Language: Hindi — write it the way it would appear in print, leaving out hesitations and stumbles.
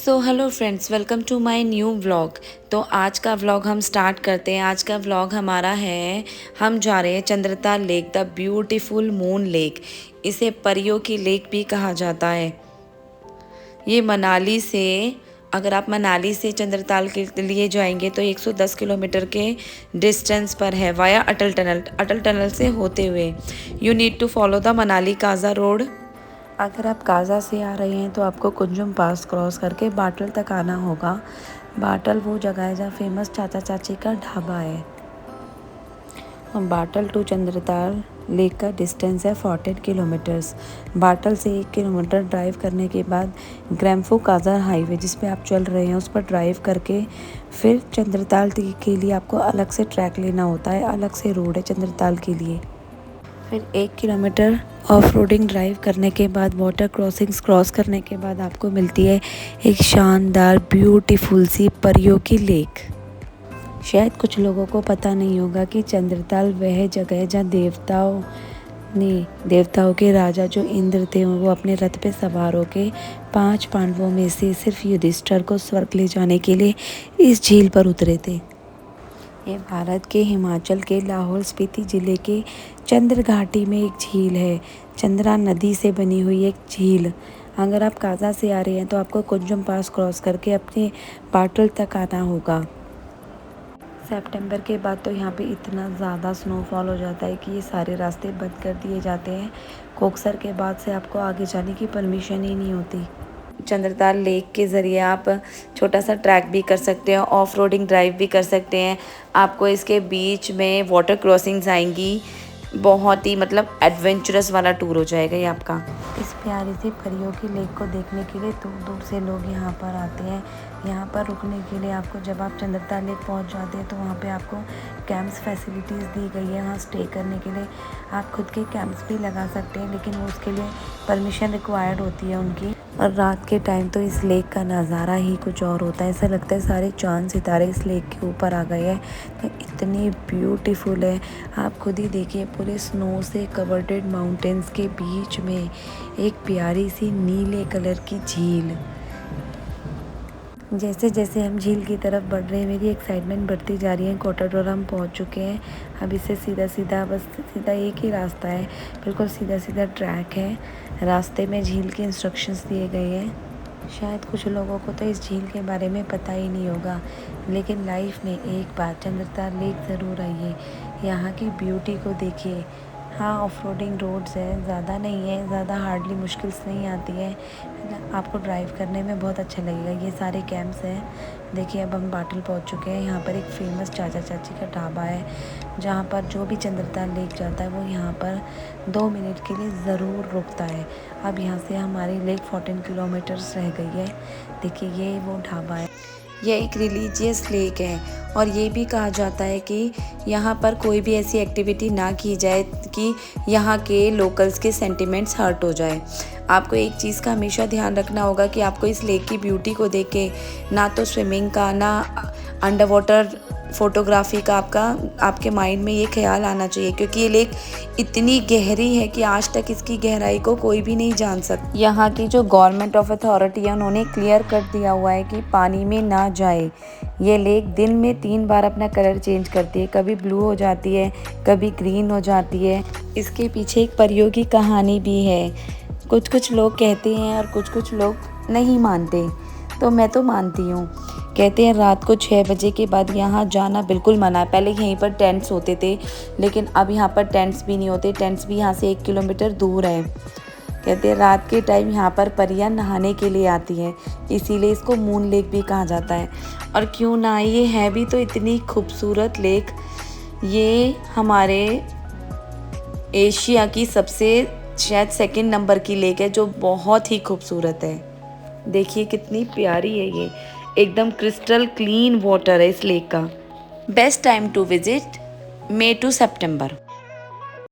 So hello friends, welcome to my new vlog. तो आज का व्लॉग हम स्टार्ट करते हैं। आज का व्लॉग हमारा है, हम जा रहे हैं Chandratal lake, the beautiful moon lake. इसे परियों की लेक भी कहा जाता है। ये मनाली से, अगर आप मनाली से चंद्रताल के लिए जाएंगे तो 110 किलोमीटर के डिस्टेंस पर है, via Atal tunnel. Atal tunnel से होते हुए you need to follow the Manali Kaza road. अगर आप काजा से आ रहे हैं तो आपको कुंजुम पास क्रॉस करके बाटल तक आना होगा। बाटल वो जगह है जहाँ फेमस चाचा चाची का ढाबा है। बाटल टू चंद्रताल लेक का डिस्टेंस है 14 किलोमीटर्स। बाटल से 1 किलोमीटर ड्राइव करने के बाद ग्रैम्फो काजा हाईवे, जिस पे आप चल रहे हैं, उस पर ड्राइव करके फिर चंद्रताल के लिए आपको अलग से ट्रैक लेना होता है। अलग से रोड है चंद्रताल के लिए। फिर 1 किलोमीटर ऑफ रोडिंग ड्राइव करने के बाद, वाटर क्रॉसिंग्स क्रॉस करने के बाद आपको मिलती है एक शानदार ब्यूटीफुल सी परियों की लेक। शायद कुछ लोगों को पता नहीं होगा कि चंद्रताल वह जगह है जहाँ देवताओं के राजा जो इंद्र थे, वो अपने रथ पे सवार होके 5 पांडवों में से सिर्फ युधिष्ठिर को स्वर्ग ले जाने के लिए इस झील पर उतरे थे। ये भारत के हिमाचल के लाहौल स्पीति ज़िले के चंद्र घाटी में एक झील है। चंद्रा नदी से बनी हुई एक झील। अगर आप काजा से आ रहे हैं तो आपको कुंजुम पास क्रॉस करके अपने बाटल तक आना होगा। सितंबर के बाद तो यहाँ पे इतना ज़्यादा स्नोफॉल हो जाता है कि ये सारे रास्ते बंद कर दिए जाते हैं। कोकसर के बाद से आपको आगे जाने की परमिशन ही नहीं होती। चंद्रताल लेक के ज़रिए आप छोटा सा ट्रैक भी कर सकते हैं, ऑफ रोडिंग ड्राइव भी कर सकते हैं। आपको इसके बीच में वाटर क्रॉसिंग्स आएंगी। बहुत ही मतलब एडवेंचरस वाला टूर हो जाएगा ये आपका। इस प्यारी सी परियों की लेक को देखने के लिए दूर दूर से लोग यहाँ पर आते हैं। यहाँ पर रुकने के लिए आपको, जब आप चंद्रताल लेक पहुँच जाते हैं तो वहाँ पे आपको कैंप्स फैसिलिटीज़ दी गई है। वहाँ स्टे करने के लिए आप खुद के कैंप्स भी लगा सकते हैं, लेकिन वो उसके लिए परमिशन रिक्वायर्ड होती है उनकी। और रात के टाइम तो इस लेक का नज़ारा ही कुछ और होता है। ऐसा लगता है सारे चांद सितारे इस लेक के ऊपर आ गए हैं। तो इतनी ब्यूटीफुल है, आप खुद ही देखिए। पूरे स्नो से कवर्डेड माउंटेन्स के बीच में एक प्यारी सी नीले कलर की झील। जैसे जैसे हम झील की तरफ बढ़ रहे हैं, मेरी एक्साइटमेंट बढ़ती जा रही है। कोटाडोरा हम पहुंच चुके हैं। अब इससे सीधा सीधा, बस सीधा एक ही रास्ता है, बिल्कुल सीधा सीधा ट्रैक है। रास्ते में झील के इंस्ट्रक्शंस दिए गए हैं। शायद कुछ लोगों को तो इस झील के बारे में पता ही नहीं होगा, लेकिन लाइफ में एक बार चंद्रताल लेक ज़रूर आइए। यहाँ की ब्यूटी को देखिए। हाँ, ऑफ रोडिंग रोड्स है, ज़्यादा नहीं है, ज़्यादा हार्डली मुश्किल्स नहीं आती है। आपको ड्राइव करने में बहुत अच्छा लगेगा। ये सारे कैंप्स हैं। देखिए, अब हम बाटल पहुंच चुके हैं। यहाँ पर एक फेमस चाचा चाची का ढाबा है, जहाँ पर जो भी चंद्रताल लेक जाता है वो यहाँ पर 2 मिनट के लिए ज़रूर रुकता है। अब यहाँ से हमारी लेक 14 किलोमीटर्स रह गई है। देखिए, ये वो ढाबा है। यह एक रिलीजियस लेक है और ये भी कहा जाता है कि यहाँ पर कोई भी ऐसी एक्टिविटी ना की जाए कि यहाँ के लोकल्स के सेंटिमेंट्स हर्ट हो जाए। आपको एक चीज़ का हमेशा ध्यान रखना होगा कि आपको इस लेक की ब्यूटी को देख के ना तो स्विमिंग का, ना अंडर वाटर फोटोग्राफी का आपके माइंड में ये ख्याल आना चाहिए, क्योंकि ये लेक इतनी गहरी है कि आज तक इसकी गहराई को कोई भी नहीं जान सकता। यहाँ की जो गवर्नमेंट ऑफ अथॉरिटी है, उन्होंने क्लियर कर दिया हुआ है कि पानी में ना जाए। ये लेक दिन में 3 बार अपना कलर चेंज करती है। कभी ब्लू हो जाती है, कभी ग्रीन हो जाती है। इसके पीछे एक परियों की कहानी भी है। कुछ लोग कहते हैं और कुछ लोग नहीं मानते, तो मैं तो मानती हूँ। कहते हैं रात को 6 बजे के बाद यहाँ जाना बिल्कुल मना है। पहले यहीं पर टेंट्स होते थे, लेकिन अब यहाँ पर टेंट्स भी नहीं होते। टेंट्स भी यहाँ से 1 किलोमीटर दूर है। कहते हैं रात के टाइम यहाँ पर परियां नहाने के लिए आती हैं, इसीलिए इसको मून लेक भी कहा जाता है। और क्यों ना, ये है भी तो इतनी खूबसूरत लेक। ये हमारे एशिया की सबसे शायद 2nd नंबर की लेक है, जो बहुत ही खूबसूरत है। देखिए कितनी प्यारी है ये, एकदम क्रिस्टल क्लीन वाटर है इस लेक का। Best time to visit May to September।